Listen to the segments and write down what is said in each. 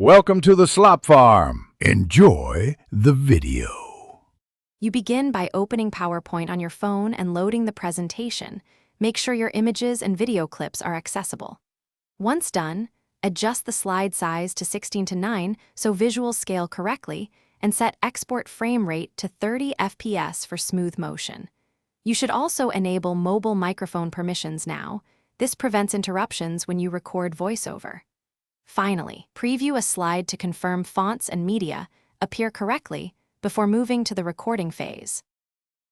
Welcome to the Slop Farm. Enjoy the video. You begin by opening PowerPoint on your phone and loading the presentation. Make sure your images and video clips are accessible. Once done, adjust the slide size to 16:9 so visuals scale correctly, and set export frame rate to 30 FPS for smooth motion. You should also enable mobile microphone permissions now. This prevents interruptions when you record voiceover. Finally, preview a slide to confirm fonts and media appear correctly before moving to the recording phase.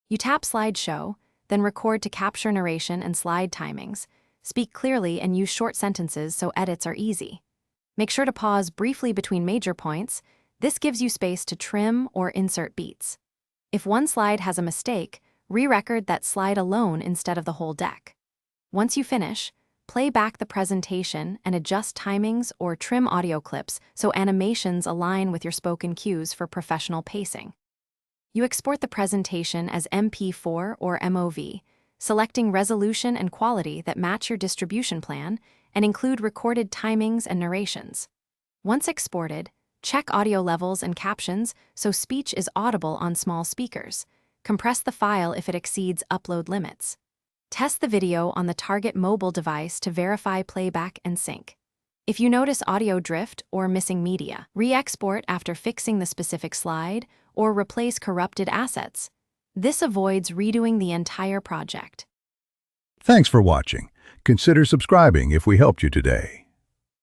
You tap Slideshow, then record to capture narration and slide timings. Speak clearly and use short sentences so edits are easy. Make sure to pause briefly between major points. This gives you space to trim or insert beats. If one slide has a mistake, re-record that slide alone instead of the whole deck. Once you finish, play back the presentation and adjust timings or trim audio clips so animations align with your spoken cues for professional pacing. You export the presentation as MP4 or MOV, selecting resolution and quality that match your distribution plan and include recorded timings and narrations. Once exported, check audio levels and captions so speech is audible on small speakers. Compress the file if it exceeds upload limits. Test the video on the target mobile device to verify playback and sync. If you notice audio drift or missing media, re-export after fixing the specific slide or replace corrupted assets. This avoids redoing the entire project. Thanks for watching. Consider subscribing if we helped you today.